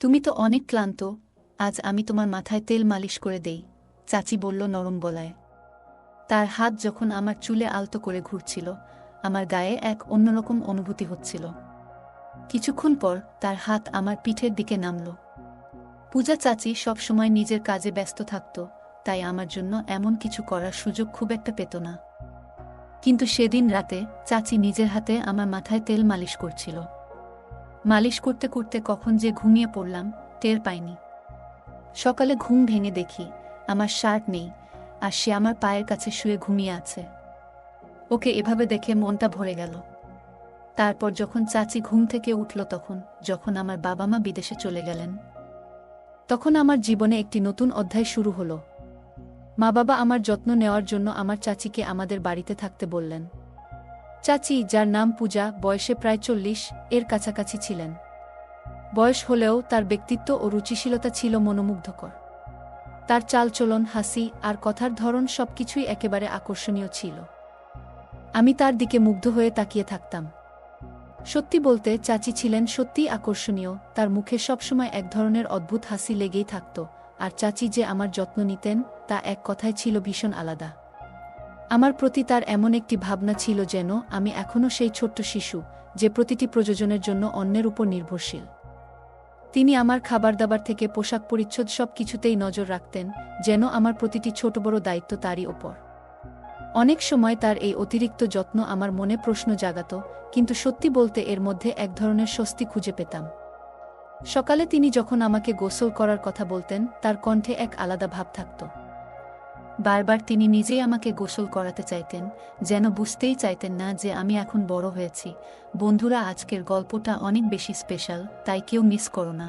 তুমি তো অনেক ক্লান্ত, আজ আমি তোমার মাথায় তেল মালিশ করে দেই, চাচি বলল নরম গলায়। তার হাত যখন আমার চুলে আলতো করে ঘুরছিল, আমার গায়ে এক অন্যরকম অনুভূতি হচ্ছিল। কিছুক্ষণ পর তার হাত আমার পিঠের দিকে নামল। পূজা চাচি সবসময় নিজের কাজে ব্যস্ত থাকত, তাই আমার জন্য এমন কিছু করার সুযোগ খুব একটা পেত না। কিন্তু সেদিন রাতে চাচি নিজের হাতে আমার মাথায় তেল মালিশ করছিল। মালিশ করতে করতে কখন যে ঘুমিয়ে পড়লাম টের পাইনি। সকালে ঘুম ভেঙে দেখি আমার শার্ট নেই, আর সে আমার পায়ের কাছে শুয়ে ঘুমিয়ে আছে। ওকে এভাবে দেখে মনটা ভরে গেল। তারপর যখন চাচি ঘুম থেকে উঠল, যখন আমার বাবা মা বিদেশে চলে গেলেন, তখন আমার জীবনে একটি নতুন অধ্যায় শুরু হলো। মা বাবা আমার যত্ন নেওয়ার জন্য আমার চাচিকে আমাদের বাড়িতে থাকতে বললেন। চাচি, যার নাম পূজা, বয়সে প্রায় 40 এর কাছাকাছি ছিলেন। বয়স হলেও তার ব্যক্তিত্ব ও রুচিশীলতা ছিল মনোমুগ্ধকর। তার চালচলন, হাসি আর কথার ধরন সবকিছুই একেবারে আকর্ষণীয় ছিল। আমি তার দিকে মুগ্ধ হয়ে তাকিয়ে থাকতাম। সত্যি বলতে চাচি ছিলেন সত্যিই আকর্ষণীয়, তার মুখে সবসময় এক ধরনের অদ্ভুত হাসি লেগেই থাকত, আর চাচি যে আমার যত্ন নিতেন তা এক কথায় ছিল ভীষণ আলাদা। আমার প্রতি তার এমন একটি ভাবনা ছিল যেন আমি এখনও সেই ছোট্ট শিশু, যে প্রতিটি প্রয়োজনের জন্য অন্যের উপর নির্ভরশীল। তিনি আমার খাবারদাবার থেকে পোশাক পরিচ্ছদ সব কিছুতেই নজর রাখতেন, যেন আমার প্রতিটি ছোট বড় দায়িত্ব তারই ওপর। অনেক সময় তার এই অতিরিক্ত যত্ন আমার মনে প্রশ্ন জাগাত, কিন্তু সত্যি বলতে এর মধ্যে এক ধরনের স্বস্তি খুঁজে পেতাম। সকালে তিনি যখন আমাকে গোসল করার কথা বলতেন, তার কণ্ঠে এক আলাদা ভাব থাকত। বারবার তিনি নিজেই আমাকে গোসল করাতে চাইতেন, যেন বুঝতেই চাইতেন না যে আমি এখন বড় হয়েছি। বন্ধুরা, আজকের গল্পটা অনেক বেশি স্পেশাল, তাই কেউ মিস করো না।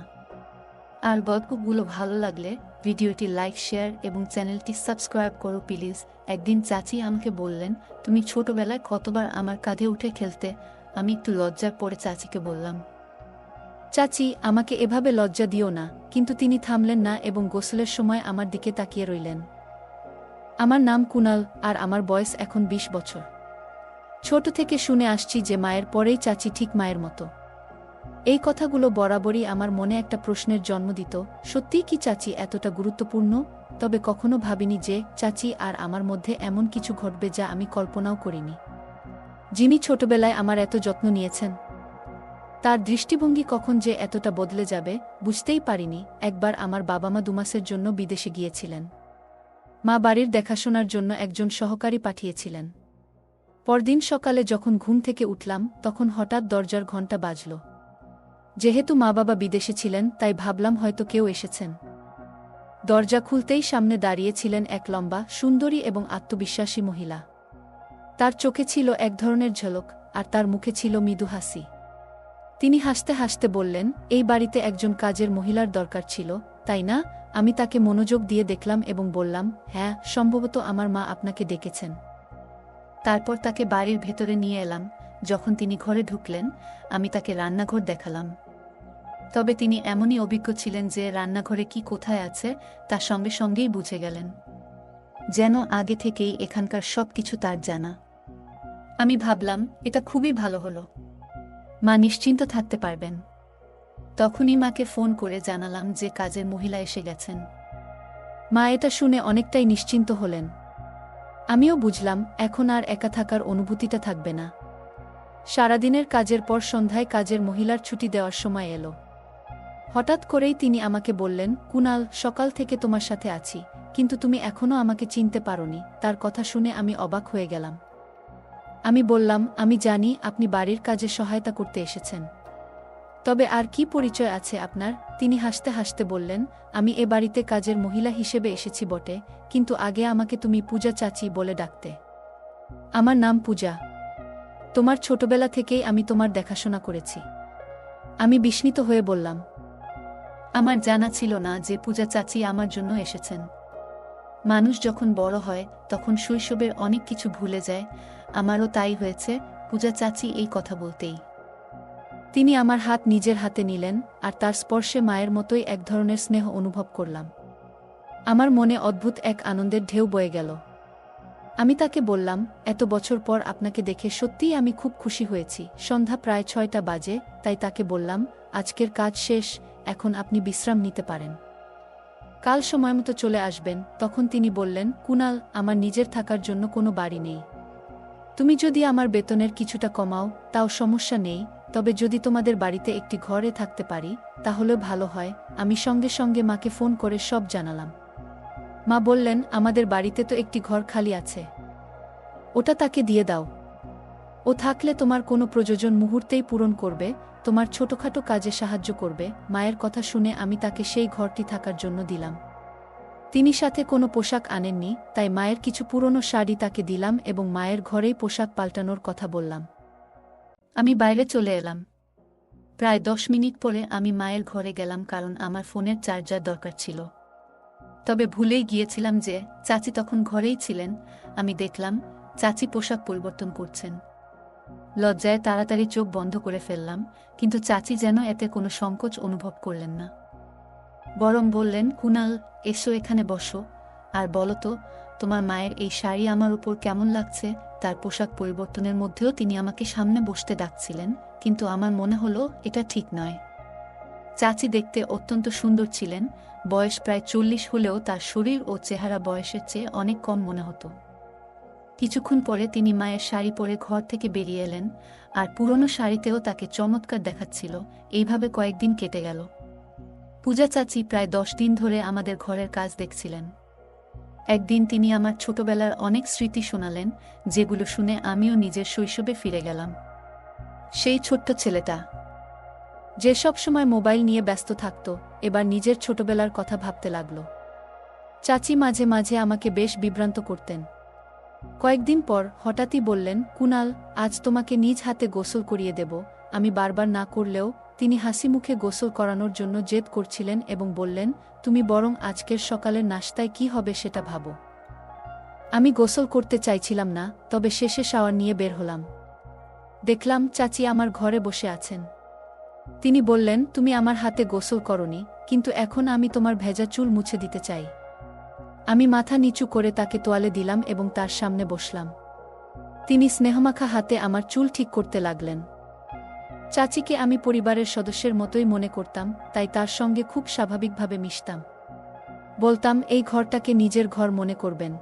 আর গল্পগুলো ভালো লাগলে ভিডিওটি লাইক, শেয়ার এবং চ্যানেলটি সাবস্ক্রাইব করো প্লিজ। একদিন চাচি আমাকে বললেন, তুমি ছোটবেলায় কতবার আমার কাঁধে উঠে খেলতে। আমি একটু লজ্জায় পড়ে চাচিকে বললাম, চাচি, আমাকে এভাবে লজ্জা দিও না। কিন্তু তিনি থামলেন না এবং গোসলের সময় আমার দিকে তাকিয়ে রইলেন। আমার নাম কুনাল, আর আমার বয়স এখন 20 বছর। ছোট থেকে শুনে আসছি যে মায়ের পরেই চাচি ঠিক মায়ের মতো। এই কথাগুলো বরাবরই আমার মনে একটা প্রশ্নের জন্ম দিত, সত্যিই কি চাচি এতটা গুরুত্বপূর্ণ? তবে কখনো ভাবিনি যে চাচি আর আমার মধ্যে এমন কিছু ঘটবে যা আমি কল্পনাও করিনি। যিনি ছোটবেলায় আমার এত যত্ন নিয়েছেন, তার দৃষ্টিভঙ্গি কখন যে এতটা বদলে যাবে বুঝতেই পারিনি। একবার আমার বাবা মা 2 মাসের জন্য বিদেশে গিয়েছিলেন। মা বাড়ির দেখাশোনার জন্য একজন সহকারী পাঠিয়েছিলেন। পরদিন সকালে যখন ঘুম থেকে উঠলাম, তখন হঠাৎ দরজার ঘণ্টা বাজল। যেহেতু মা বাবা বিদেশে ছিলেন, তাই ভাবলাম হয়তো কেউ এসেছেন। দরজা খুলতেই সামনে দাঁড়িয়েছিলেন এক লম্বা, সুন্দরী এবং আত্মবিশ্বাসী মহিলা। তার চোখে ছিল এক ধরনের ঝলক, আর তার মুখে ছিল মৃদু হাসি। তিনি হাসতে হাসতে বললেন, এই বাড়িতে একজন কাজের মহিলার দরকার ছিল, তাই না? আমি তাকে মনোযোগ দিয়ে দেখলাম এবং বললাম, হ্যাঁ, সম্ভবত আমার মা আপনাকে ডেকেছেন। তারপর তাকে বাড়ির ভেতরে নিয়ে এলাম। যখন তিনি ঘরে ঢুকলেন, আমি তাকে রান্নাঘর দেখালাম। তবে তিনি এমনই অভিজ্ঞ ছিলেন যে রান্নাঘরে কি কোথায় আছে তা সঙ্গে সঙ্গেই বুঝে গেলেন, যেন আগে থেকেই এখানকার সব কিছু তার জানা। আমি ভাবলাম, এটা খুবই ভালো হলো, মা নিশ্চিন্ত থাকতে পারবেন। তখনই মাকে ফোন করে জানালাম যে কাজের মহিলা এসে গেছেন। মা এটা শুনে অনেকটাই নিশ্চিন্ত হলেন। আমিও বুঝলাম এখন আর একা থাকার অনুভূতিটা থাকবে না। সারাদিনের কাজের পর সন্ধ্যায় কাজের মহিলার ছুটি দেওয়ার সময় এলো। হঠাৎ করেই তিনি আমাকে বললেন, কুনাল, সকাল থেকে তোমার সাথে আছি, কিন্তু তুমি এখনও আমাকে চিনতে পারোনি। তার কথা শুনে আমি অবাক হয়ে গেলাম। আমি বললাম, আমি জানি আপনি বাড়ির কাজে সহায়তা করতে এসেছেন, তবে আর কি পরিচয় আছে আপনার? তিনি হাসতে হাসতে বললেন, আমি এ বাড়িতে কাজের মহিলা হিসেবে এসেছি বটে, কিন্তু আগে আমাকে তুমি পূজা চাচি বলে ডাকতে। আমার নাম পূজা। তোমার ছোটবেলা থেকেই আমি তোমার দেখাশোনা করেছি। আমি বিস্মিত হয়ে বললাম, আমার জানা ছিল না যে পূজা চাচি আমার জন্য এসেছেন। মানুষ যখন বড় হয় তখন শৈশবের অনেক কিছু ভুলে যায়। আমারও তাই হয়েছে পূজা চাচি এই কথা বলতেই। তিনি আমার হাত নিজের হাতে নিলেন, আর তার স্পর্শে মায়ের মতোই এক ধরনের স্নেহ অনুভব করলাম। আমার মনে অদ্ভুত এক আনন্দের ঢেউ বয়ে গেল। আমি তাকে বললাম, এত বছর পর আপনাকে দেখে সত্যিই আমি খুব খুশি হয়েছি। সন্ধ্যা প্রায় 6টা বাজে, তাই তাকে বললাম, আজকের কাজ শেষ, এখন আপনি বিশ্রাম নিতে পারেন। কাল সময়মতো চলে আসবেন। তখন তিনি বললেন, কুনাল, আমার নিজের থাকার জন্য কোনো বাড়ি নেই। তুমি যদি আমার বেতনের কিছুটা কমাও তাও সমস্যা নেই, তবে যদি তোমাদের বাড়িতে একটি ঘরে থাকতে পারি তাহলেও ভালো হয়। আমি সঙ্গে সঙ্গে মাকে ফোন করে সব জানালাম। মা বললেন, আমাদের বাড়িতে তো একটি ঘর খালি আছে, ওটা তাকে দিয়ে দাও। ও থাকলে তোমার কোনো প্রয়োজন মুহূর্তেই পূরণ করবে, তোমার ছোটখাটো কাজে সাহায্য করবে। মায়ের কথা শুনে আমি তাকে সেই ঘরটি থাকার জন্য দিলাম। তিনি সাথে কোনো পোশাক আনেননি, তাই মায়ের কিছু পুরনো শাড়ি তাকে দিলাম এবং মায়ের ঘরেই পোশাক পাল্টানোর কথা বললাম। আমি বাইরে চলে এলাম। প্রায় 10 মিনিট পরে আমি মায়ের ঘরে গেলাম, কারণ আমার ফোনের চার্জার দরকার ছিল। তবে ভুলেই গিয়েছিলাম যে চাচি তখন ঘরেই ছিলেন। আমি দেখলাম চাচি পোশাক পরিবর্তন করছেন। লজ্জায় তাড়াতাড়ি চোখ বন্ধ করে ফেললাম, কিন্তু চাচি যেন এতে কোনো সংকোচ অনুভব করলেন না। বরং বললেন, কুনাল, এসো এখানে বসো, আর বলো তো, তোমার মায়ের এই শাড়ি আমার উপর কেমন লাগছে। তার পোশাক পরিবর্তনের মধ্যেও তিনি আমাকে সামনে বসতে ডাকছিলেন, কিন্তু আমার মনে হলো এটা ঠিক নয়। চাচি দেখতে অত্যন্ত সুন্দর ছিলেন, বয়স প্রায় 40 হলেও তার শরীর ও চেহারা বয়সের চেয়ে অনেক কম মনে হতো। কিছুক্ষণ পরে তিনি মায়ের শাড়ি পরে ঘর থেকে বেরিয়ে এলেন, আর পুরনো শাড়িতেও তাকে চমৎকার দেখাচ্ছিল। এইভাবে কয়েকদিন কেটে গেল। পূজা চাচি প্রায় 10 দিন ধরে আমাদের ঘরের কাজ দেখছিলেন। একদিন তিনি আমার ছোটবেলার অনেক স্মৃতি শোনালেন, যেগুলো শুনে আমিও নিজের শৈশবে ফিরে গেলাম। সেই ছোট্ট ছেলেটা যে সব সময় মোবাইল নিয়ে ব্যস্ত থাকত, এবার নিজের ছোটবেলার কথা ভাবতে লাগল। চাচি মাঝে মাঝে আমাকে বেশ বিভ্রান্ত করতেন। কয়েকদিন পর হঠাৎই বললেন, কুনাল, আজ তোমাকে নিজ হাতে গোসল করিয়ে দেব। আমি বারবার না করলেও তিনি হাসি মুখে গোসল করানোর জন্য জেদ করছিলেন এবং বললেন, তুমি বরং আজকের সকালের নাশতায় কি হবে সেটা ভাবো। আমি গোসল করতে চাইছিলাম না, তবে শেষে শাওয়ার নিয়ে বের হলাম। দেখলাম চাচি আমার ঘরে বসে আছেন। তিনি বললেন, তুমি আমার হাতে গোসল করনি, কিন্তু এখন আমি তোমার ভেজা চুল মুছে দিতে চাই। আমি মাথা নিচু করে তাকে তোয়ালে দিলাম এবং তার সামনে বসলাম। তিনি স্নেহমাখা হাতে আমার চুল ঠিক করতে লাগলেন। চাচিকে আমি পরিবারের সদস্যের মতোই মনে করতাম, তাই তার সঙ্গে খুব স্বাভাবিকভাবে মিশতাম। বলতাম, এই ঘরটাকে নিজের ঘর মনে করবেন।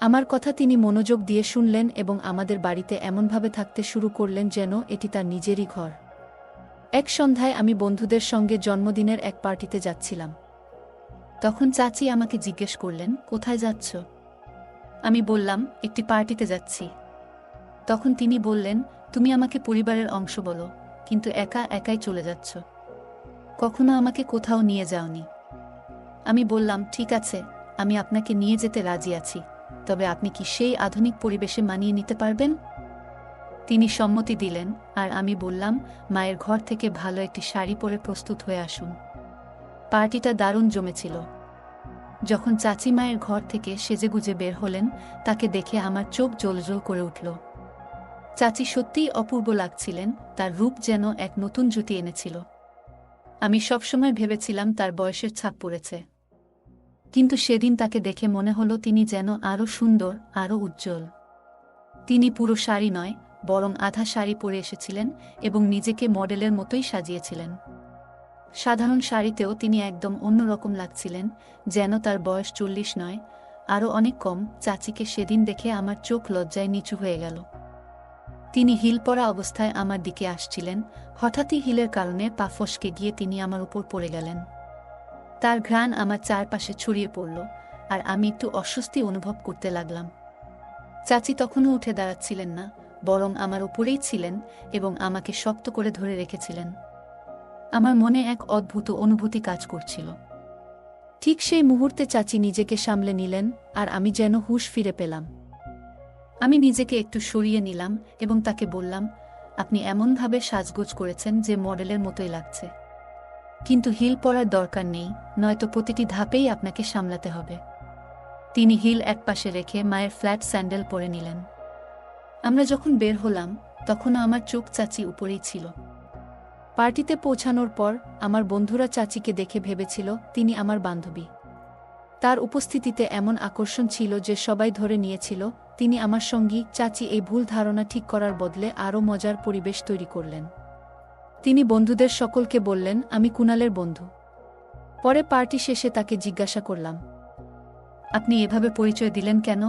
আমার কথা তিনি মনোযোগ দিয়ে শুনলেন এবং আমাদের বাড়িতে এমনভাবে থাকতে শুরু করলেন যেন এটি তার নিজেরই ঘর। এক সন্ধ্যায় আমি বন্ধুদের সঙ্গে জন্মদিনের এক পার্টিতে যাচ্ছিলাম। তখন চাচি আমাকে জিজ্ঞেস করলেন, কোথায় যাচ্ছ? আমি বললাম, একটি পার্টিতে যাচ্ছি। তখন তিনি বললেন, তুমি আমাকে পরিবারের অংশ বলো, কিন্তু একা একাই চলে যাচ্ছ, কখনো আমাকে কোথাও নিয়ে যাওনি। আমি বললাম, ঠিক আছে, আমি আপনাকে নিয়ে যেতে রাজি আছি, তবে আপনি কি সেই আধুনিক পরিবেশে মানিয়ে নিতে পারবেন? তিনি সম্মতি দিলেন, আর আমি বললাম, মায়ের ঘর থেকে ভালো একটি শাড়ি পরে প্রস্তুত হয়ে আসুন। পার্টিটা দারুণ জমেছিল। যখন চাচি মায়ের ঘর থেকে সেজেগুজে বের হলেন, তাকে দেখে আমার চোখ জ্বলজ্বল করে উঠল। চাচি সত্যিই অপূর্ব লাগছিলেন, তার রূপ যেন এক নতুন জুটি এনেছিল। আমি সবসময় ভেবেছিলাম তার বয়সের ছাপ পড়েছে, কিন্তু সেদিন তাকে দেখে মনে হলো তিনি যেন আরও সুন্দর, আরও উজ্জ্বল। তিনি পুরো শাড়ি নয়, বরং আধা শাড়ি পরে এসেছিলেন এবং নিজেকে মডেলের মতোই সাজিয়েছিলেন। সাধারণ শাড়িতেও তিনি একদম অন্যরকম লাগছিলেন, যেন তার বয়স 40 নয়, আরও অনেক কম। চাচিকে সেদিন দেখে আমার চোখ লজ্জায় নিচু হয়ে গেল। তিনি হিল পরা অবস্থায় আমার দিকে আসছিলেন। হঠাৎই হিলের কারণে পা ফসকে গিয়ে তিনি আমার উপর পড়ে গেলেন। তার ঘ্রাণ আমার চারপাশে ছড়িয়ে পড়ল, আর আমি একটু অস্বস্তি অনুভব করতে লাগলাম। চাচি তখনও উঠে দাঁড়াচ্ছিলেন না, বরং আমার উপরেই ছিলেন এবং আমাকে শক্ত করে ধরে রেখেছিলেন। আমার মনে এক অদ্ভুত অনুভূতি কাজ করছিল। ঠিক সেই মুহূর্তে চাচি নিজেকে সামলে নিলেন, আর আমি যেন হুঁশ ফিরে পেলাম। আমি নিজেকে একটু সরিয়ে নিলাম এবং তাকে বললাম, আপনি এমনভাবে সাজগোজ করেছেন যে মডেলের মতোই লাগছে, কিন্তু হিল পরার দরকার নেই, নয়তো প্রতিটি ধাপেই আপনাকে সামলাতে হবে। তিনি হিল একপাশে রেখে মায়ের ফ্ল্যাট স্যান্ডেল পরে নিলেন। আমরা যখন বের হলাম, তখনও আমার চোখ চাচি উপরেই ছিল। পার্টিতে পৌঁছানোর পর আমার বন্ধুরা চাচিকে দেখে ভেবেছিল তিনি আমার বান্ধবী। তার উপস্থিতিতে এমন আকর্ষণ ছিল যে সবাই ধরে নিয়েছিল তিনি আমার সঙ্গী। চাচি এই ভুল ধারণা ঠিক করার বদলে আরও মজার পরিবেশ তৈরি করলেন। তিনি বন্ধুদের সকলকে বললেন আমি কুণালের বন্ধু। পরে পার্টি শেষে তাকে জিজ্ঞাসা করলাম, আপনি এভাবে পরিচয় দিলেন কেন?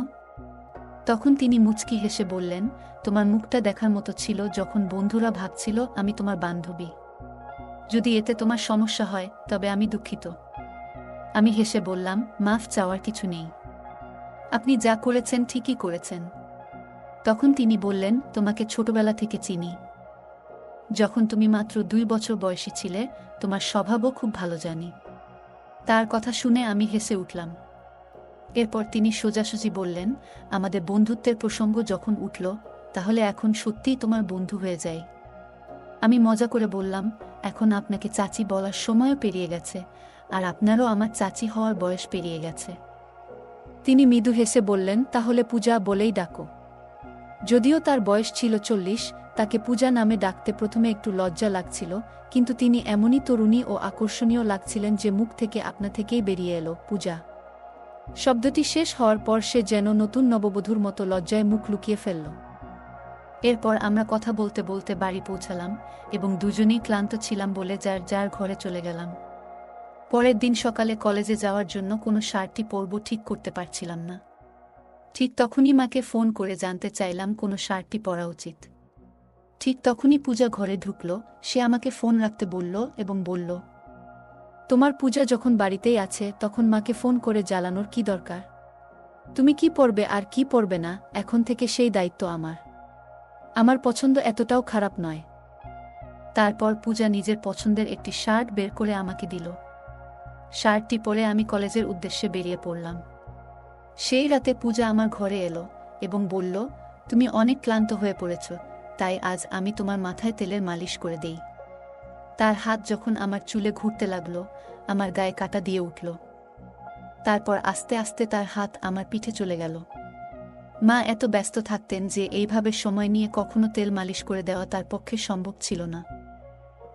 তখন তিনি মুচকি হেসে বললেন, তোমার মুখটা দেখার মতো ছিল যখন বন্ধুরা ভাবছিল আমি তোমার বান্ধবী। যদি এতে তোমার সমস্যা হয় তবে আমি দুঃখিত। আমি হেসে বললাম, মাফ চাওয়ার কিছু নেই, আপনি যা করেছেন ঠিকই করেছেন। তখন তিনি বললেন, তোমাকে ছোটবেলা থেকে চিনি। যখন তুমি মাত্র 2 বছর বয়সী ছিলে, তোমার স্বভাবও খুব ভালো জানি। তার কথা শুনে আমি হেসে উঠলাম। এরপর তিনি সোজাসুজি বললেন, আমাদের বন্ধুত্বের প্রসঙ্গ যখন উঠল, তাহলে এখন সত্যিই তোমার বন্ধু হয়ে যাই। আমি মজা করে বললাম, এখন আপনাকে চাচি বলার সময়ও পেরিয়ে গেছে, আর আপনারও আমার চাচি হওয়ার বয়স পেরিয়ে গেছে। তিনি মৃদু হেসে বললেন, তাহলে পূজা বলেই ডাকো। যদিও তার বয়স ছিল 40, তাকে পূজা নামে ডাকতে প্রথমে একটু লজ্জা লাগছিল, কিন্তু তিনি এমনই তরুণী ও আকর্ষণীয় লাগছিলেন যে মুখ থেকে আপনা থেকেই বেরিয়ে এলো, পূজা। শব্দটি শেষ হওয়ার পর সে যেন নতুন নববধূর মতো লজ্জায় মুখ লুকিয়ে ফেলল। এরপর আমরা কথা বলতে বলতে বাড়ি পৌঁছালাম এবং দুজনেই ক্লান্ত ছিলাম বলে যার যার ঘরে চলে গেলাম। পরের দিন সকালে কলেজে যাওয়ার জন্য কোনো শার্টটি পরব ঠিক করতে পারছিলাম না। ঠিক তখনই মাকে ফোন করে জানতে চাইলাম কোনো শার্টটি পরা উচিত। ঠিক তখনই পূজা ঘরে ঢুকল। সে আমাকে ফোন রাখতে বলল এবং বলল, তোমার পূজা যখন বাড়িতেই আছে তখন মাকে ফোন করে জ্বালানোর কি দরকার? তুমি কি পরবে আর কি পরবে না, এখন থেকে সেই দায়িত্ব আমার। আমার পছন্দ এতটাও খারাপ নয়। তারপর পূজা নিজের পছন্দের একটি শার্ট বের করে আমাকে দিল। শার্টটি পরে আমি কলেজের উদ্দেশ্যে বেরিয়ে পড়লাম। সেই রাতে পূজা আমার ঘরে এলো এবং বলল, তুমি অনেক ক্লান্ত হয়ে পড়েছ, তাই আজ আমি তোমার মাথায় তেলের মালিশ করে দেই। তার হাত যখন আমার চুলে ঘুরতে লাগলো, আমার গায়ে কাঁটা দিয়ে উঠল। তারপর আস্তে আস্তে তার হাত আমার পিঠে চলে গেল। মা এত ব্যস্ত থাকতেন যে এইভাবে সময় নিয়ে কখনো তেল মালিশ করে দেওয়া তার পক্ষে সম্ভব ছিল না।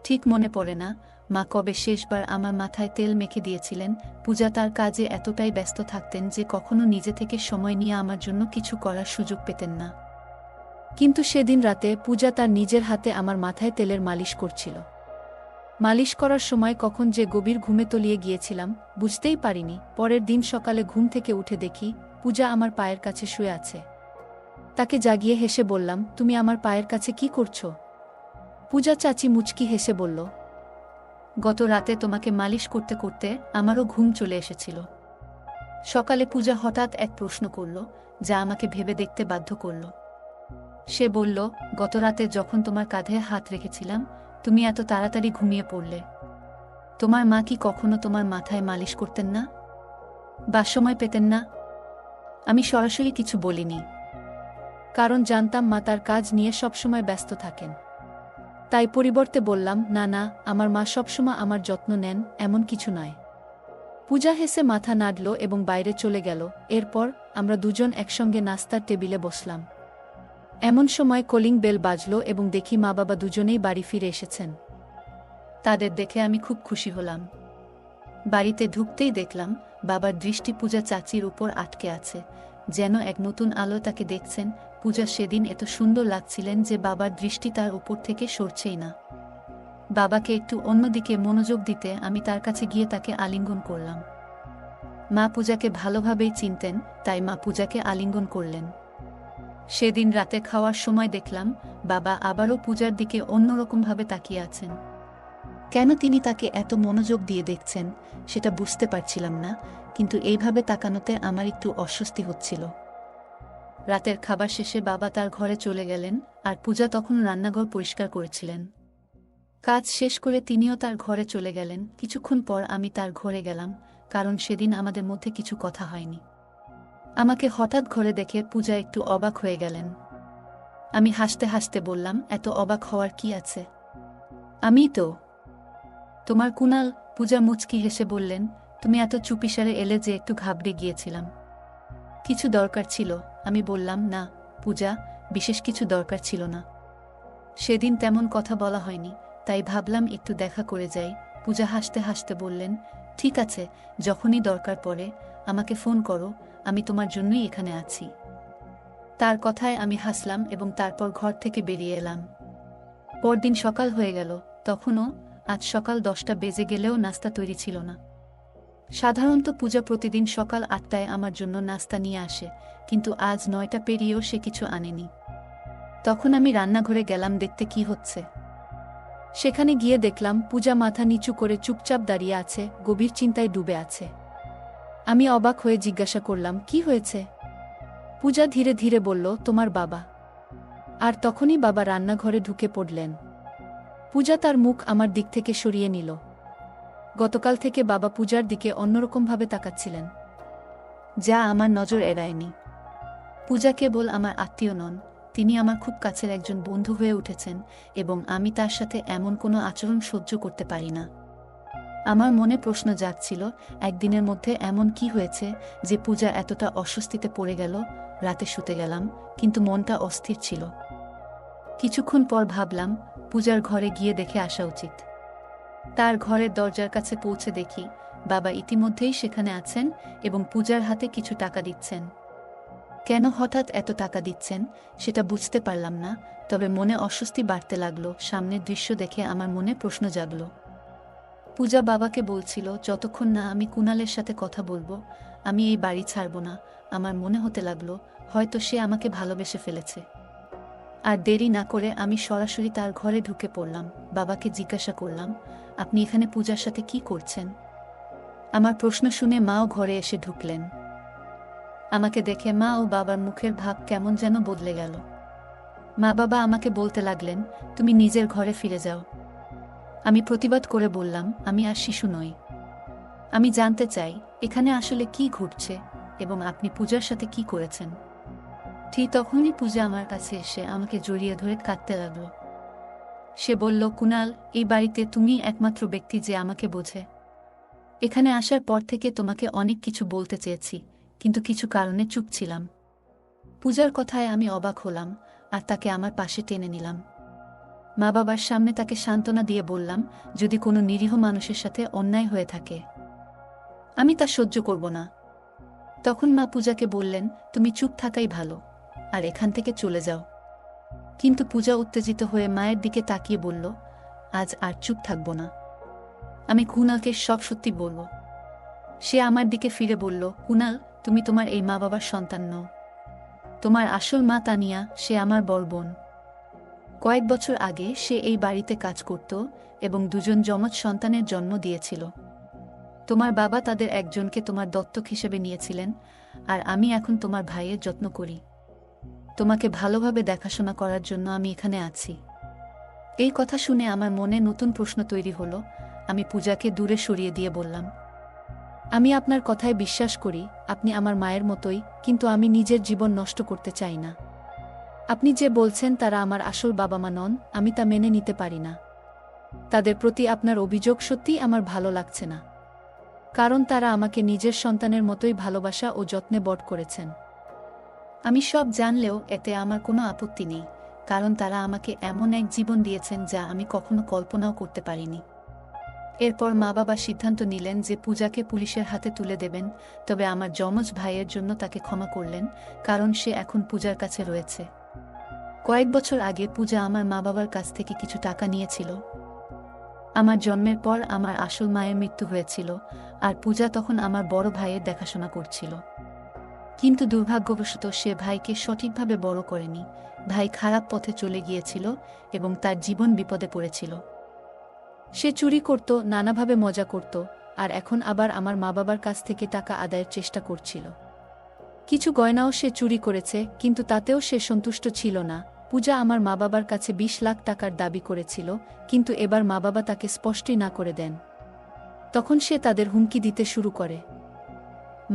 ঠিক মনে পড়ে না মা কবে শেষবার আমার মাথায় তেল মেখে দিয়েছিলেন। পূজা তার কাজে এতটাই ব্যস্ত থাকতেন যে কখনো নিজে থেকে সময় নিয়ে আমার জন্য কিছু করার সুযোগ পেতেন না। কিন্তু সেদিন রাতে পূজা তার নিজের হাতে আমার মাথায় তেলের মালিশ করছিল। মালিশ করার সময় কখন যে গভীর ঘুমে তলিয়ে গিয়েছিলাম বুঝতেই পারিনি। পরের দিন সকালে ঘুম থেকে উঠে দেখি পূজা আমার পায়ের কাছে শুয়ে আছে। তাকে জাগিয়ে হেসে বললাম, তুমি আমার পায়ের কাছে কি করছো? পূজা চাচি মুচকি হেসে বলল, গত রাতে তোমাকে মালিশ করতে করতে আমারও ঘুম চলে এসেছিল। সকালে পূজা হঠাৎ এক প্রশ্ন করল যা আমাকে ভেবে দেখতে বাধ্য করল। সে বলল, গত রাতে যখন তোমার কাঁধে হাত রেখেছিলাম তুমি এত তাড়াতাড়ি ঘুমিয়ে পড়লে। তোমার মা কি কখনো তোমার মাথায় মালিশ করতেন না বা সময় পেতেন না? আমি সরাসরি কিছু বলিনি, কারণ জানতাম মা তার কাজ নিয়ে সবসময় ব্যস্ত থাকেন। তাই পরিবর্তে বললাম, না না, আমার মা সবসময় আমার যত্ন নেন, এমন কিছু নয়। পূজা হেসে মাথা নাড়ল এবং বাইরে চলে গেল। এরপর আমরা দুজন একসঙ্গে নাস্তার টেবিলে বসলাম। এমন সময় কলিং বেল বাজল এবং দেখি মা বাবা দুজনেই বাড়ি ফিরে এসেছেন। তাদের দেখে আমি খুব খুশি হলাম। বাড়িতে ঢুকতেই দেখলাম বাবার দৃষ্টি পূজা চাচির উপর আটকে আছে, যেন এক নতুন আলো তাকে দেখছেন। পূজা সেদিন এত সুন্দর লাগছিলেন যে বাবার দৃষ্টি তার উপর থেকে সরছেই না। বাবাকে একটু অন্যদিকে মনোযোগ দিতে আমি তার কাছে গিয়ে তাকে আলিঙ্গন করলাম। মা পূজাকে ভালোভাবেই চিনতেন, তাই মা পূজাকে আলিঙ্গন করলেন। সেদিন রাতে খাওয়ার সময় দেখলাম বাবা আবারও পূজার দিকে অন্যরকমভাবে তাকিয়ে আছেন। কেন তিনি তাকে এত মনোযোগ দিয়ে দেখছেন সেটা বুঝতে পারছিলাম না, কিন্তু এইভাবে তাকানোতে আমার একটু অস্বস্তি হচ্ছিল। রাতের খাবার শেষে বাবা তার ঘরে চলে গেলেন, আর পূজা তখন রান্নাঘর পরিষ্কার করেছিলেন। কাজ শেষ করে তিনিও তার ঘরে চলে গেলেন। কিছুক্ষণ পর আমি তার ঘরে গেলাম, কারণ সেদিন আমাদের মধ্যে কিছু কথা হয়নি। আমাকে হঠাৎ ঘরে দেখে পূজা একটু অবাক হয়ে গেলেন। আমি হাসতে হাসতে বললাম, এত অবাক হওয়ার কি আছে? আমি তো তোমার কুণাল। পূজা মুচকি হেসে বললেন, তুমি এত চুপিসারে এলে যে একটু ঘাবড়ে গিয়েছিলাম। কিছু দরকার ছিল? আমি বললাম, না পূজা, বিশেষ কিছু দরকার ছিল না। সেদিন তেমন কথা বলা হয়নি, তাই ভাবলাম একটু দেখা করে যাই। পূজা হাসতে হাসতে বললেন, ঠিক আছে, যখনই দরকার পড়ে আমাকে ফোন করো, আমি তোমার জন্যই এখানে আছি। তার কথায় আমি হাসলাম এবং তারপর ঘর থেকে বেরিয়ে এলাম। পরদিন সকাল হয়ে গেল। তখনও আজ সকাল 10টা বেজে গেলেও নাস্তা তৈরি ছিল না। সাধারণত পূজা প্রতিদিন সকাল 8টায় আমার জন্য নাস্তা নিয়ে আসে, কিন্তু আজ 9টা পেরিয়েও সে কিছু আনেনি। তখন আমি রান্নাঘরে গেলাম দেখতে কি হচ্ছে। সেখানে গিয়ে দেখলাম পূজা মাথা নিচু করে চুপচাপ দাঁড়িয়ে আছে, গভীর চিন্তায় ডুবে আছে। আমি অবাক হয়ে জিজ্ঞাসা করলাম, কি হয়েছে? পূজা ধীরে ধীরে বলল, তোমার বাবা। আর তখনই বাবা রান্নাঘরে ঢুকে পড়লেন। পূজা তার মুখ আমার দিক থেকে সরিয়ে নিল। গতকাল থেকে বাবা পূজার দিকে অন্যরকমভাবে তাকাচ্ছিলেন, যা আমার নজর এড়ায়নি। পূজা কেবল আমার আত্মীয় নন, তিনি আমার খুব কাছের একজন বন্ধু হয়ে উঠেছেন, এবং আমি তার সাথে এমন কোনো আচরণ সহ্য করতে পারি না। আমার মনে প্রশ্ন জাগছিল, একদিনের মধ্যে এমন কি হয়েছে যে পূজা এতটা অস্বস্তিতে পড়ে গেল। রাতে শুতে গেলাম, কিন্তু মনটা অস্থির ছিল। কিছুক্ষণ পর ভাবলাম পূজার ঘরে গিয়ে দেখে আসা উচিত। তার ঘরের দরজার কাছে পৌঁছে দেখি বাবা ইতিমধ্যেই সেখানে আছেন এবং পূজার হাতে কিছু টাকা দিচ্ছেন। কেন হঠাৎ এত টাকা দিচ্ছেন সেটা বুঝতে পারলাম না, তবে মনে অস্বস্তি বাড়তে লাগলো। সামনের দৃশ্য দেখে আমার মনে প্রশ্ন জাগল। পূজা বাবাকে বলছিল, যতক্ষণ না আমি কুণালের সাথে কথা বলবো আমি এই বাড়ি ছাড়ব না। আমার মনে হতে লাগলো হয়তো সে আমাকে ভালোবেসে ফেলেছে। আর দেরি না করে আমি সরাসরি তার ঘরে ঢুকে পড়লাম। বাবাকে জিজ্ঞাসা করলাম, আপনি এখানে পূজার সাথে কি করছেন? আমার প্রশ্ন শুনে মাও ঘরে এসে ঢুকলেন। আমাকে দেখে মা ও বাবার মুখের ভাব কেমন যেন বদলে গেল। মা বাবা আমাকে বলতে লাগলেন, তুমি নিজের ঘরে ফিরে যাও। আমি প্রতিবাদ করে বললাম, আমি আর শিশু নই। আমি জানতে চাই এখানে আসলে কি ঘটছে এবং আপনি পূজার সাথে কি করেছেন। ঠিক তখনই পূজা আমার কাছে এসে আমাকে জড়িয়ে ধরে কাঁদতে লাগলো। সে বলল, কুণাল, এই বাড়িতে তুমি একমাত্র ব্যক্তি যে আমাকে বোঝে। এখানে আসার পর থেকে তোমাকে অনেক কিছু বলতে চেয়েছি, কিন্তু কিছু কারণে চুপ ছিলাম। পূজার কথায় আমি অবাক হলাম আর তাকে আমার পাশে টেনে নিলাম। মা বাবার সামনে তাকে সান্ত্বনা দিয়ে বললাম, যদি কোনো নিরীহ মানুষের সাথে অন্যায় হয়ে থাকে আমি তা সহ্য করব না। তখন মা পূজাকে বললেন, তুমি চুপ থাকাই ভালো, আর এখান থেকে চলে যাও। কিন্তু পূজা উত্তেজিত হয়ে মায়ের দিকে তাকিয়ে বলল, আজ আর চুপ থাকব না, আমি কুণালকে সব সত্যি বলব। সে আমার দিকে ফিরে বলল, কুণাল, তুমি তোমার এই মা বাবার সন্তান নও। তোমার আসল মা তানিয়া, সে আমার বড় বোন। কয়েক বছর আগে সে এই বাড়িতে কাজ করত এবং দুজন যমজ সন্তানের জন্ম দিয়েছিল। তোমার বাবা তাদের একজনকে তোমার দত্তক হিসেবে নিয়েছিলেন, আর আমি এখন তোমার ভাইয়ের যত্ন করি। তোমাকে ভালোভাবে দেখাশোনা করার জন্য আমি এখানে আছি। এই কথা শুনে আমার মনে নতুন প্রশ্ন তৈরি হলো। আমি পূজাকে দূরে সরিয়ে দিয়ে বললাম, আমি আপনার কথায় বিশ্বাস করি, আপনি আমার মায়ের মতোই, কিন্তু আমি নিজের জীবন নষ্ট করতে চাই না। আপনি যে বলছেন তারা আমার আসল বাবা মা নন, আমি তা মেনে নিতে পারি না। তাদের প্রতি আপনার অভিযোগ সত্যিই আমার ভালো লাগছে না, কারণ তারা আমাকে নিজের সন্তানের মতোই ভালোবাসা ও যত্নে বড় করেছেন। আমি সব জানলেও এতে আমার কোনো আপত্তি নেই, কারণ তারা আমাকে এমন এক জীবন দিয়েছেন যা আমি কখনো কল্পনাও করতে পারিনি। এরপর মা বাবা সিদ্ধান্ত নিলেন যে পূজাকে পুলিশের হাতে তুলে দেবেন, তবে আমার যমজ ভাইয়ের জন্য তাকে ক্ষমা করলেন, কারণ সে এখন পূজার কাছে রয়েছে। কয়েক বছর আগে পূজা আমার মা বাবার কাছ থেকে কিছু টাকা নিয়েছিল। আমার জন্মের পর আমার আসল মায়ের মৃত্যু হয়েছিল, আর পূজা তখন আমার বড় ভাইয়ের দেখাশোনা করছিল। কিন্তু দুর্ভাগ্যবশত সে ভাইকে সঠিকভাবে বড় করেনি। ভাই খারাপ পথে চলে গিয়েছিল এবং তার জীবন বিপদে পড়েছিল। সে চুরি করত, নানাভাবে মজা করত, আর এখন আবার আমার মা বাবার কাছ থেকে টাকা আদায়ের চেষ্টা করছিল। কিছু গয়নাও সে চুরি করেছে, কিন্তু তাতেও সে সন্তুষ্ট ছিল না। পূজা আমার মা বাবার কাছে 20 লাখ টাকার দাবি করেছিল, কিন্তু এবার মা বাবা তাকে স্পষ্টই না করে দেন। তখন সে তাদের হুমকি দিতে শুরু করে।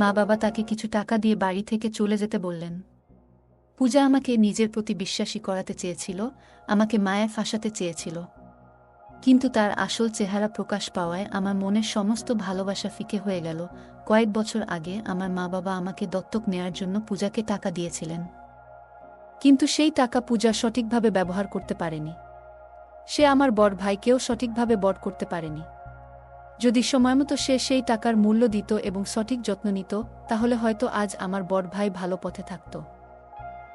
মা বাবা তাকে কিছু টাকা দিয়ে বাড়ি থেকে চলে যেতে বললেন। পূজা আমাকে নিজের প্রতি বিশ্বাসী করাতে চেয়েছিল, আমাকে মায়ায় ফাঁসাতে চেয়েছিল, কিন্তু তার আসল চেহারা প্রকাশ পাওয়ায় আমার মনের সমস্ত ভালোবাসা ফিকে হয়ে গেল। কয়েক বছর আগে আমার মা বাবা আমাকে দত্তক নেয়ার জন্য পূজাকে টাকা দিয়েছিলেন, কিন্তু সেই টাকা পূজা সঠিকভাবে ব্যবহার করতে পারেনি। সে আমার বড় ভাইকেও সঠিকভাবে বড় করতে পারেনি। যদি সময়মতো সে সেই টাকার মূল্য দিত এবং সঠিক যত্ন নিত, তাহলে হয়তো আজ আমার বড় ভাই ভালো পথে থাকত।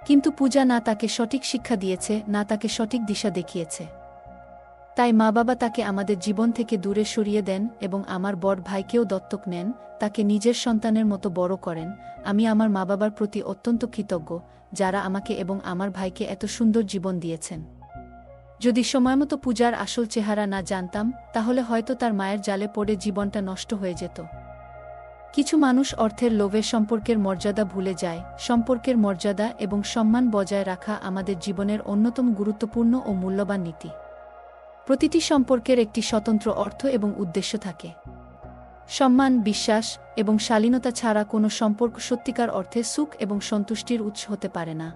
কিন্তু পূজা না তাকে সঠিক শিক্ষা দিয়েছে, না তাকে সঠিক দিশা দেখিয়েছে। তাই মা বাবা তাকে আমাদের জীবন থেকে দূরে সরিয়ে দেন এবং আমার বড় ভাইকেও দত্তক নেন, তাকে নিজের সন্তানের মতো বড় করেন। আমি আমার মা বাবার প্রতি অত্যন্ত কৃতজ্ঞ, যারা আমাকে এবং আমার ভাইকে এত সুন্দর জীবন দিয়েছেন। যদি সময়মতো পূজার আসল চেহারা না জানতাম, তাহলে হয়তো তার মায়ের জালে পড়ে জীবনটা নষ্ট হয়ে যেত। কিছু মানুষ অর্থের লোভে সম্পর্কের মর্যাদা ভুলে যায়। সম্পর্কের মর্যাদা এবং সম্মান বজায় রাখা আমাদের জীবনের অন্যতম গুরুত্বপূর্ণ ও মূল্যবান নীতি। প্রতিটি সম্পর্কের একটি স্বতন্ত্র অর্থ এবং উদ্দেশ্য থাকে। সম্মান, বিশ্বাস এবং শালীনতা ছাড়া কোনো সম্পর্ক সত্যিকার অর্থে সুখ এবং সন্তুষ্টির উৎস হতে পারে না।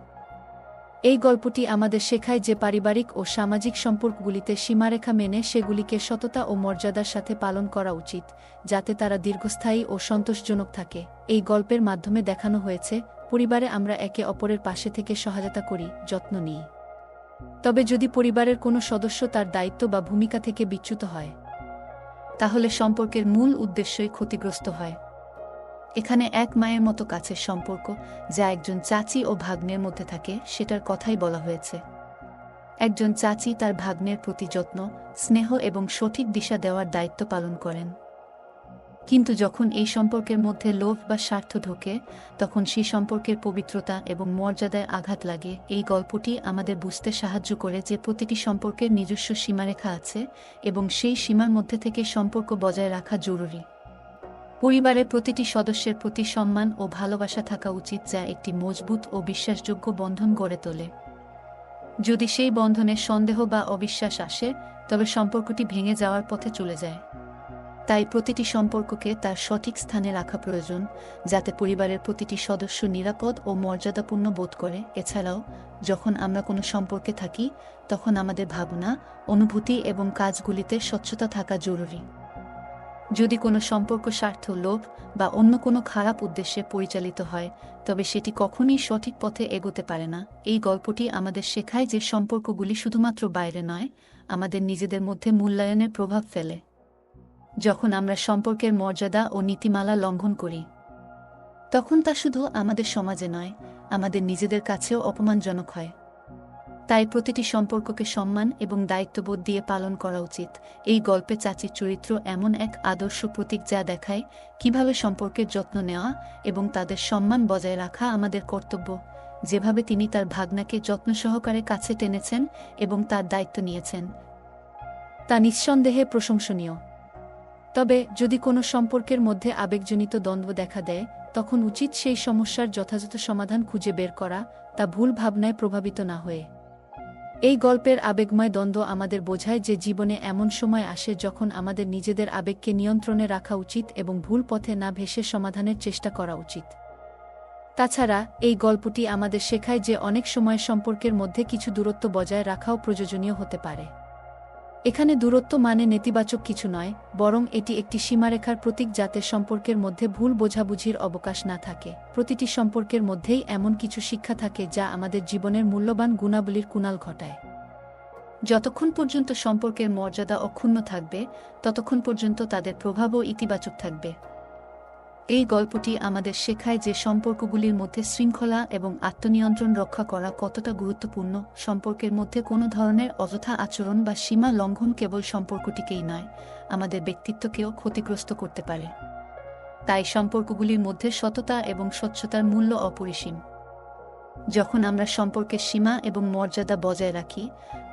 এই গল্পটি আমাদের শেখায় যে পারিবারিক ও সামাজিক সম্পর্কগুলিতে সীমারেখা মেনে সেগুলিকে সততা ও মর্যাদার সাথে পালন করা উচিত, যাতে তারা দীর্ঘস্থায়ী ও সন্তোষজনক থাকে। এই গল্পের মাধ্যমে দেখানো হয়েছে, পরিবারে আমরা একে অপরের পাশে থেকে সহায়তা করি, যত্ন নিই। তবে যদি পরিবারের কোনো সদস্য তার দায়িত্ব বা ভূমিকা থেকে বিচ্যুত হয়, তাহলে সম্পর্কের মূল উদ্দেশ্যই ক্ষতিগ্রস্ত হয়। এখানে এক মায়ের মতো কাছের সম্পর্ক, যা একজন চাচি ও ভাগ্নের মধ্যে থাকে, সেটার কথাই বলা হয়েছে। একজন চাচি তার ভাগ্নের প্রতি যত্ন, স্নেহ এবং সঠিক দিশা দেওয়ার দায়িত্ব পালন করেন। কিন্তু যখন এই সম্পর্কের মধ্যে লোভ বা স্বার্থ ঢোকে, তখন সেই সম্পর্কের পবিত্রতা এবং মর্যাদায় আঘাত লাগে। এই গল্পটি আমাদের বুঝতে সাহায্য করে যে প্রতিটি সম্পর্কের নিজস্ব সীমারেখা আছে এবং সেই সীমার মধ্যে থেকে সম্পর্ক বজায় রাখা জরুরি। পরিবারের প্রতিটি সদস্যের প্রতি সম্মান ও ভালোবাসা থাকা উচিত, যা একটি মজবুত ও বিশ্বাসযোগ্য বন্ধন গড়ে তোলে। যদি সেই বন্ধনে সন্দেহ বা অবিশ্বাস আসে, তবে সম্পর্কটি ভেঙে যাওয়ার পথে চলে যায়। তাই প্রতিটি সম্পর্ককে তার সঠিক স্থানে রাখা প্রয়োজন, যাতে পরিবারের প্রতিটি সদস্য নিরাপদ ও মর্যাদাপূর্ণ বোধ করে। এছাড়াও, যখন আমরা কোনো সম্পর্কে থাকি, তখন আমাদের ভাবনা, অনুভূতি এবং কাজগুলিতে স্বচ্ছতা থাকা জরুরি। যদি কোনো সম্পর্ক স্বার্থ, লোভ বা অন্য কোনো খারাপ উদ্দেশ্যে পরিচালিত হয়, তবে সেটি কখনোই সঠিক পথে এগোতে পারে না। এই গল্পটি আমাদের শেখায় যে সম্পর্কগুলি শুধুমাত্র বাইরে নয়, আমাদের নিজেদের মধ্যে মূল্যায়নের প্রভাব ফেলে। যখন আমরা সম্পর্কের মর্যাদা ও নীতিমালা লঙ্ঘন করি, তখন তা শুধু আমাদের সমাজে নয়, আমাদের নিজেদের কাছেও অপমানজনক হয়। তাই প্রতিটি সম্পর্ককে সম্মান এবং দায়িত্ববোধ দিয়ে পালন করা উচিত। এই গল্পে চাচির চরিত্র এমন এক আদর্শ প্রতীক, যা দেখায় কিভাবে সম্পর্কের যত্ন নেওয়া এবং তাদের সম্মান বজায় রাখা আমাদের কর্তব্য। যেভাবে তিনি তার ভাগ্নাকে যত্ন সহকারে কাছে টেনেছেন এবং তার দায়িত্ব নিয়েছেন, তা নিঃসন্দেহে প্রশংসনীয়। তবে যদি কোনো সম্পর্কের মধ্যে আবেগজনিত দ্বন্দ্ব দেখা দেয়, তখন উচিত সেই সমস্যার যথাযথ সমাধান খুঁজে বের করা, তা ভুল ভাবনায় প্রভাবিত না হয়ে। এই গল্পের আবেগময় দ্বন্দ্ব আমাদের বোঝায় যে জীবনে এমন সময় আসে যখন আমাদের নিজেদের আবেগকে নিয়ন্ত্রণে রাখা উচিত এবং ভুল পথে না ভেসে সমাধানের চেষ্টা করা উচিত। তাছাড়া এই গল্পটি আমাদের শেখায় যে অনেক সময় সম্পর্কের মধ্যে কিছু দূরত্ব বজায় রাখাও প্রয়োজনীয় হতে পারে। এখানে দূরত্ব মানে নেতিবাচক কিছু নয়, বরং এটি একটি সীমারেখার প্রতীক, যাতে সম্পর্কের মধ্যে ভুল বোঝাবুঝির অবকাশ না থাকে। প্রতিটি সম্পর্কের মধ্যেই এমন কিছু শিক্ষা থাকে যা আমাদের জীবনের মূল্যবান গুণাবলীর কুনাল ঘটায়। যতক্ষণ পর্যন্ত সম্পর্কের মর্যাদা অক্ষুণ্ণ থাকবে, ততক্ষণ পর্যন্ত তাদের প্রভাবও ইতিবাচক থাকবে। এই গল্পটি আমাদের শেখায় যে সম্পর্কগুলির মধ্যে শৃঙ্খলা এবং আত্মনিয়ন্ত্রণ রক্ষা করা কতটা গুরুত্বপূর্ণ। সম্পর্কের মধ্যে কোনো ধরনের অযথা আচরণ বা সীমা লঙ্ঘন কেবল সম্পর্কটিকেই নয়, আমাদের ব্যক্তিত্বকেও ক্ষতিগ্রস্ত করতে পারে। তাই সম্পর্কগুলির মধ্যে সততা এবং স্বচ্ছতার মূল্য অপরিসীম। যখন আমরা সম্পর্কের সীমা এবং মর্যাদা বজায় রাখি,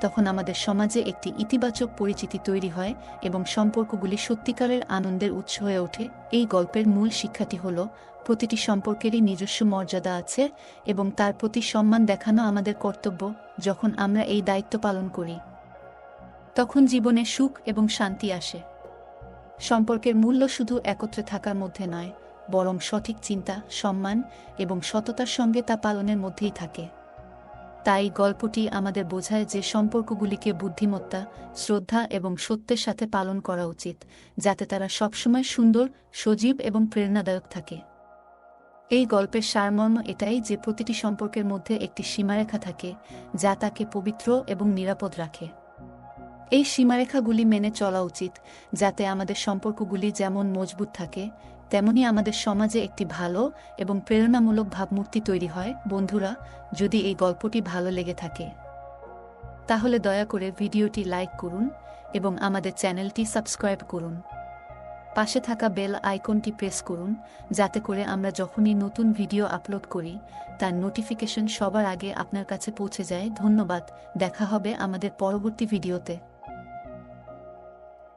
তখন আমাদের সমাজে একটি ইতিবাচক পরিচিতি তৈরি হয় এবং সম্পর্কগুলি সত্যিকারের আনন্দের উৎস হয়ে ওঠে। এই গল্পের মূল শিক্ষাটি হল, প্রতিটি সম্পর্কেরই নিজস্ব মর্যাদা আছে এবং তার প্রতি সম্মান দেখানো আমাদের কর্তব্য। যখন আমরা এই দায়িত্ব পালন করি, তখন জীবনে সুখ এবং শান্তি আসে। সম্পর্কের মূল্য শুধু একত্রে থাকার মধ্যে নয়, বরং সঠিক চিন্তা, সম্মান এবং সততার সঙ্গে তা পালনের মধ্যেই থাকে। তাই গল্পটি আমাদের বোঝায় যে সম্পর্কগুলিকে বুদ্ধিমত্তা, শ্রদ্ধা এবং সত্যের সাথে পালন করা উচিত, যাতে তারা সবসময় সুন্দর, সজীব এবং প্রেরণাদায়ক থাকে। এই গল্পের সারমর্ম এটাই যে প্রতিটি সম্পর্কের মধ্যে একটি সীমারেখা থাকে, যা তাকে পবিত্র এবং নিরাপদ রাখে। এই সীমারেখাগুলি মেনে চলা উচিত, যাতে আমাদের সম্পর্কগুলি যেমন মজবুত থাকে, তেমনি আমাদের সমাজে একটি ভালো এবং প্রেরণামূলক ভাবমূর্তি তৈরি হয়। বন্ধুরা, যদি এই গল্পটি ভালো লেগে থাকে, তাহলে দয়া করে ভিডিওটি লাইক করুন এবং আমাদের চ্যানেলটি সাবস্ক্রাইব করুন। পাশে থাকা বেল আইকনটি প্রেস করুন, যাতে করে আমরা যখনই নতুন ভিডিও আপলোড করি তার নোটিফিকেশন সবার আগে আপনার কাছে পৌঁছে যায়। ধন্যবাদ। দেখা হবে আমাদের পরবর্তী ভিডিওতে।